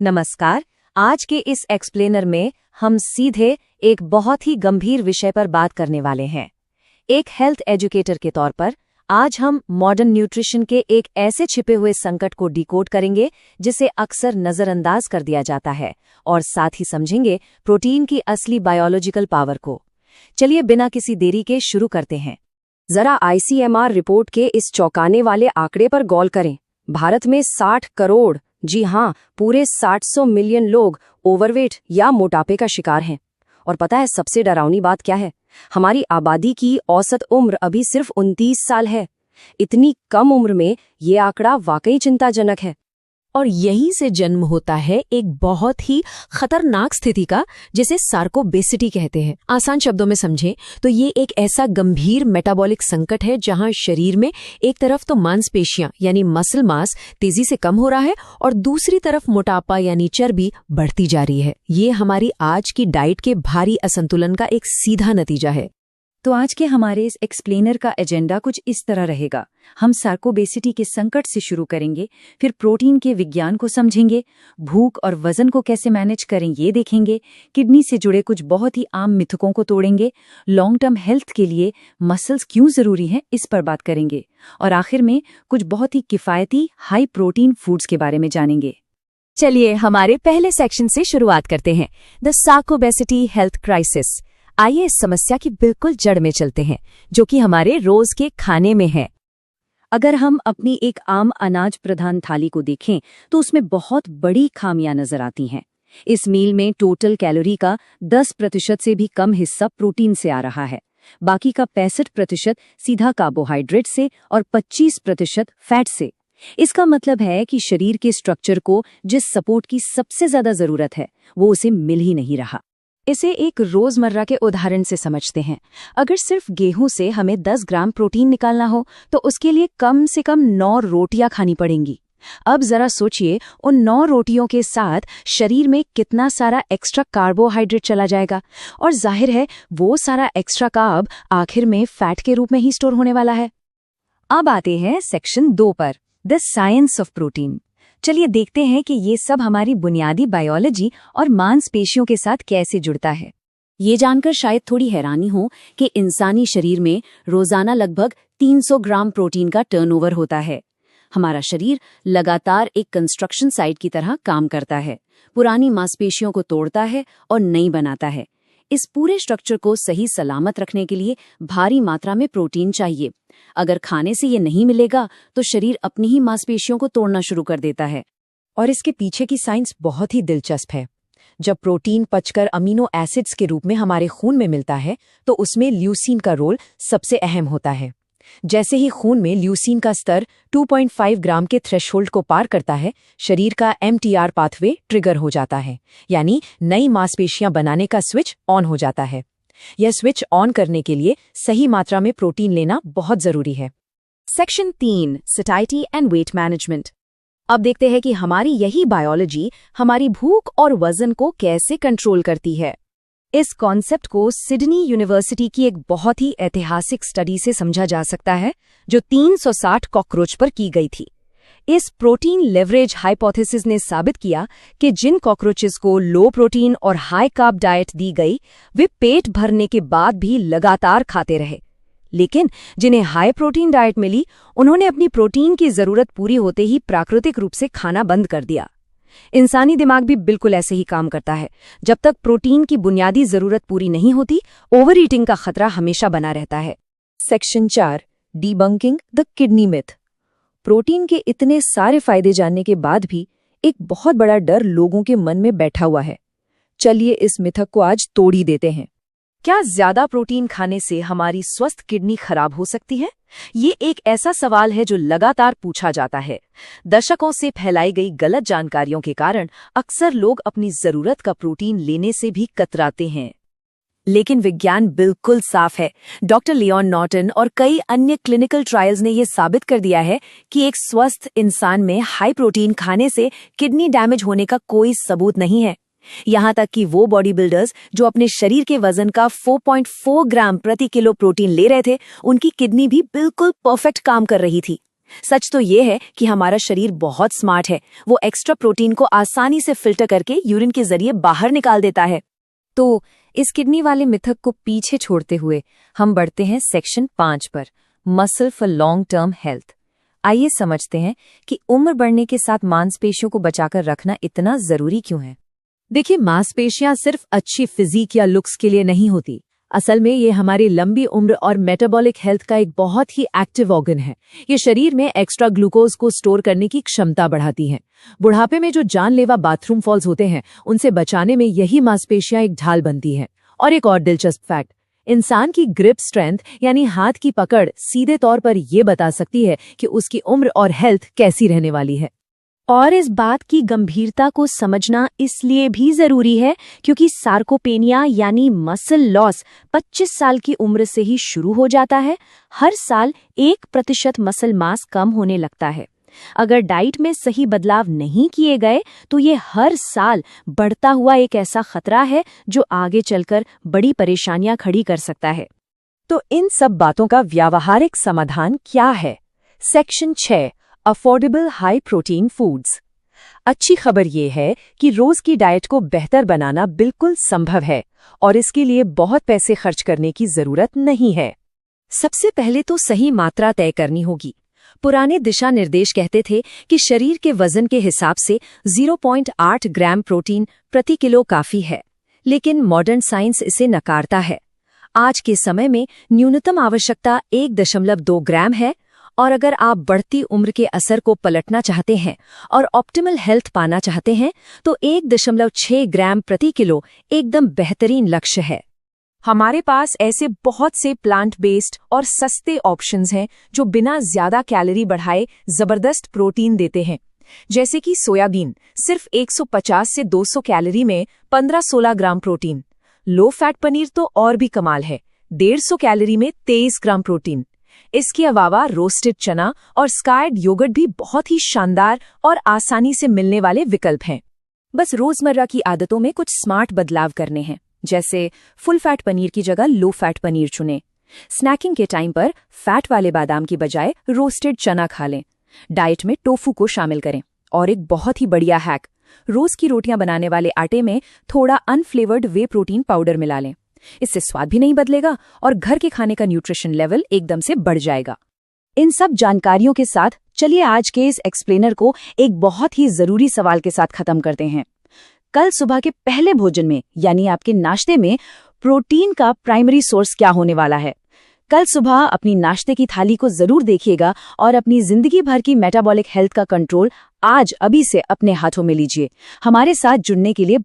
नमस्कार। आज के इस एक्सप्लेनर में हम सीधे एक बहुत ही गंभीर विषय पर बात करने वाले हैं। एक हेल्थ एजुकेटर के तौर पर आज हम मॉडर्न न्यूट्रिशन के एक ऐसे छिपे हुए संकट को डिकोड करेंगे जिसे अक्सर नजरअंदाज कर दिया जाता है और साथ ही समझेंगे प्रोटीन की असली बायोलॉजिकल पावर को। चलिए बिना किसी देरी के शुरू करते हैं। जरा आईसीएमआर रिपोर्ट के इस चौंकाने वाले आंकड़े पर गौर करें। भारत में 60 करोड़, जी हाँ, पूरे 700 मिलियन लोग ओवरवेट या मोटापे का शिकार हैं। और पता है सबसे डरावनी बात क्या है? हमारी आबादी की औसत उम्र अभी सिर्फ 29 साल है। इतनी कम उम्र में ये आंकड़ा वाकई चिंताजनक है। और यहीं से जन्म होता है एक बहुत ही खतरनाक स्थिति का, जिसे सार्कोबेसिटी कहते हैं। आसान शब्दों में समझें तो ये एक ऐसा गंभीर मेटाबॉलिक संकट है जहां शरीर में एक तरफ तो मांसपेशियां यानी मसल मास तेजी से कम हो रहा है और दूसरी तरफ मोटापा यानी चर्बी बढ़ती जा रही है। ये हमारी आज की डाइट के भारी असंतुलन का एक सीधा नतीजा है। तो आज के हमारे इस एक्सप्लेनर का एजेंडा कुछ इस तरह रहेगा। हम सार्कोबेसिटी के संकट से शुरू करेंगे, फिर प्रोटीन के विज्ञान को समझेंगे, भूख और वजन को कैसे मैनेज करें ये देखेंगे, किडनी से जुड़े कुछ बहुत ही आम मिथकों को तोड़ेंगे, लॉन्ग टर्म हेल्थ के लिए मसल्स क्यों जरूरी हैं इस पर बात करेंगे, और आखिर में कुछ बहुत ही किफायती हाई प्रोटीन फूड्स के बारे में जानेंगे। चलिए हमारे पहले सेक्शन से शुरुआत करते हैं, द सार्कोबेसिटी हेल्थ क्राइसिस। आइए इस समस्या की बिल्कुल जड़ में चलते हैं, जो कि हमारे रोज के खाने में है। अगर हम अपनी एक आम अनाज प्रधान थाली को देखें तो उसमें बहुत बड़ी खामियां नजर आती हैं। इस मील में टोटल कैलोरी का 10% से भी कम हिस्सा प्रोटीन से आ रहा है। बाकी का 65% सीधा कार्बोहाइड्रेट से और 25% फैट से। इसका मतलब है कि शरीर के स्ट्रक्चर को जिस सपोर्ट की सबसे ज्यादा जरूरत है वो उसे मिल ही नहीं रहा। इसे एक रोजमर्रा के उदाहरण से समझते हैं। अगर सिर्फ गेहूं से हमें 10 ग्राम प्रोटीन निकालना हो तो उसके लिए कम से कम 9 रोटियां खानी पड़ेंगी। अब जरा सोचिए, उन 9 रोटियों के साथ शरीर में कितना सारा एक्स्ट्रा कार्बोहाइड्रेट चला जाएगा, और जाहिर है वो सारा एक्स्ट्रा कार्ब आखिर में फैट के रूप में ही स्टोर होने वाला है। अब आते हैं सेक्शन 2 पर, द साइंस ऑफ प्रोटीन। चलिए देखते हैं कि ये सब हमारी बुनियादी बायोलॉजी और मांसपेशियों के साथ कैसे जुड़ता है। ये जानकर शायद थोड़ी हैरानी हो कि इंसानी शरीर में रोजाना लगभग 300 ग्राम प्रोटीन का टर्नओवर होता है। हमारा शरीर लगातार एक कंस्ट्रक्शन साइट की तरह काम करता है, पुरानी मांसपेशियों को तोड़ता है और नई बनाता है। इस पूरे स्ट्रक्चर को सही सलामत रखने के लिए भारी मात्रा में प्रोटीन चाहिए। अगर खाने से ये नहीं मिलेगा तो शरीर अपनी ही मांसपेशियों को तोड़ना शुरू कर देता है। और इसके पीछे की साइंस बहुत ही दिलचस्प है। जब प्रोटीन पचकर अमीनो एसिड्स के रूप में हमारे खून में मिलता है तो उसमें ल्यूसीन का रोल सबसे अहम होता है। जैसे ही खून में ल्यूसीन का स्तर 2.5 ग्राम के थ्रेशोल्ड को पार करता है, शरीर का एमटीआर पाथवे ट्रिगर हो जाता है, यानी नई मांसपेशियां बनाने का स्विच ऑन हो जाता है। यह स्विच ऑन करने के लिए सही मात्रा में प्रोटीन लेना बहुत जरूरी है। Section 3, satisfaction and weight management. अब देखते हैं कि हमारी यही बायोलॉजी हमारी भूख और वजन को कैसे कंट्रोल करती है। इस कॉन्सेप्ट को सिडनी यूनिवर्सिटी की एक बहुत ही ऐतिहासिक स्टडी से समझा जा सकता है, जो 360 कॉकरोच पर की गई थी। इस प्रोटीन लेवरेज हाइपोथेसिस ने साबित किया कि जिन कॉकरोचेस को लो प्रोटीन और हाई कार्ब डाइट दी गई, वे पेट भरने के बाद भी लगातार खाते रहे। लेकिन जिन्हें हाई प्रोटीन डाइट मिली, उन्होंने अपनी प्रोटीन की जरूरत पूरी होते ही प्राकृतिक रूप से खाना बंद कर दिया। इंसानी दिमाग भी बिल्कुल ऐसे ही काम करता है। जब तक प्रोटीन की बुनियादी जरूरत पूरी नहीं होती, ओवर ईटिंग का खतरा हमेशा बना रहता है। Section 4, debunking the kidney myth. Protein के इतने सारे फायदे जानने के बाद भी एक बहुत बड़ा डर लोगों के मन में बैठा हुआ है। चलिए इस मिथक को आज तोड़ ही देते हैं। क्या ज्यादा प्रोटीन खाने से हमारी स्वस्थ किडनी खराब हो सकती है? ये एक ऐसा सवाल है जो लगातार पूछा जाता है। दशकों से फैलाई गई गलत जानकारियों के कारण अक्सर लोग अपनी जरूरत का प्रोटीन लेने से भी कतराते हैं। लेकिन विज्ञान बिल्कुल साफ है। डॉक्टर लियोन नॉर्टन और कई अन्य क्लिनिकल ट्रायल्स ने यह साबित कर दिया है कि एक स्वस्थ इंसान में हाई प्रोटीन खाने से किडनी डैमेज होने का कोई सबूत नहीं है। यहाँ तक कि वो बॉडी बिल्डर्स जो अपने शरीर के वजन का 4.4 ग्राम प्रति किलो प्रोटीन ले रहे थे, उनकी किडनी भी बिल्कुल परफेक्ट काम कर रही थी। सच तो ये है कि हमारा शरीर बहुत स्मार्ट है। वो एक्स्ट्रा प्रोटीन को आसानी से फिल्टर करके यूरिन के जरिए बाहर निकाल देता है। तो इस किडनी वाले मिथक को पीछे छोड़ते हुए हम बढ़ते हैं सेक्शन 5 पर, muscle for long term health. आइए समझते हैं कि उम्र बढ़ने के साथ मांसपेशियों को बचाकर रखना इतना जरूरी क्यों है। देखिए, मांसपेशियां सिर्फ अच्छी फिजिक या लुक्स के लिए नहीं होती। असल में ये हमारी लंबी उम्र और मेटाबॉलिक हेल्थ का एक बहुत ही एक्टिव ऑर्गन है। ये शरीर में एक्स्ट्रा ग्लूकोज को स्टोर करने की क्षमता बढ़ाती है। बुढ़ापे में जो जानलेवा बाथरूम फॉल्स होते हैं, उनसे बचाने में यही मांसपेशियां एक ढाल बनती हैं। और एक और दिलचस्प फैक्ट, इंसान की ग्रिप स्ट्रेंथ यानी हाथ की पकड़ सीधे तौर पर यह बता सकती है कि उसकी उम्र और हेल्थ कैसी रहने वाली है। और इस बात की गंभीरता को समझना इसलिए भी जरूरी है क्योंकि सार्कोपेनिया यानी मसल लॉस 25 साल की उम्र से ही शुरू हो जाता है। हर साल 1% मसल मास कम होने लगता है। अगर डाइट में सही बदलाव नहीं किए गए तो ये हर साल बढ़ता हुआ एक ऐसा खतरा है जो आगे चलकर बड़ी परेशानियां खड़ी कर सकता है। तो इन सब बातों का व्यावहारिक समाधान क्या है? Section 6, affordable high protein foods. अच्छी खबर ये है कि रोज की डाइट को बेहतर बनाना बिल्कुल संभव है और इसके लिए बहुत पैसे खर्च करने की जरूरत नहीं है। सबसे पहले तो सही मात्रा तय करनी होगी। पुराने दिशा निर्देश कहते थे कि शरीर के वजन के हिसाब से 0.8 ग्राम प्रोटीन प्रति किलो काफी है, लेकिन मॉडर्न साइंस इसे नकारता है। आज के समय में न्यूनतम आवश्यकता 1.2 ग्राम है और अगर आप बढ़ती उम्र के असर को पलटना चाहते हैं और ऑप्टिमल हेल्थ पाना चाहते हैं तो 1.6 ग्राम प्रति किलो एकदम बेहतरीन लक्ष्य है। हमारे पास ऐसे बहुत से प्लांट बेस्ड और सस्ते ऑप्शंस हैं जो बिना ज्यादा कैलोरी बढ़ाए जबरदस्त प्रोटीन देते हैं, जैसे कि सोयाबीन, सिर्फ 150 से 200 कैलोरी में 15-16 gram protein. Low fat paneer तो और भी कमाल है, 150 कैलोरी में 23 ग्राम प्रोटीन। इसके अलावा रोस्टेड चना और स्कार्ड योगर्ट भी बहुत ही शानदार और आसानी से मिलने वाले विकल्प हैं। बस रोजमर्रा की आदतों में कुछ स्मार्ट बदलाव करने हैं, जैसे फुल फैट पनीर की जगह लो फैट पनीर चुनें। स्नैकिंग के टाइम पर फैट वाले बादाम की बजाय रोस्टेड चना खा लें। डाइट में टोफू को शामिल करें। और एक बहुत ही बढ़िया हैक, रोज की रोटियां बनाने वाले आटे में थोड़ा अनफ्लेवर्ड वे प्रोटीन पाउडर मिला लें। इससे स्वाद भी नहीं बदलेगा और घर के खाने का न्यूट्रिशन लेवल एकदम से बढ़ जाएगा। इन सब जानकारियों के साथ चलिए आज के इस एक्सप्लेनर को एक बहुत ही जरूरी सवाल के साथ खत्म करते हैं। कल सुबह के पहले भोजन में यानी आपके नाश्ते में प्रोटीन का प्राइमरी सोर्स क्या होने वाला है? कल सुबह अपनी नाश्ते की थाली को जरूर देखिएगा और अपनी जिंदगी भर की मेटाबॉलिक हेल्थ का कंट्रोल आज अभी से अपने हाथों में लीजिए। हमारे साथ जुड़ने के लिए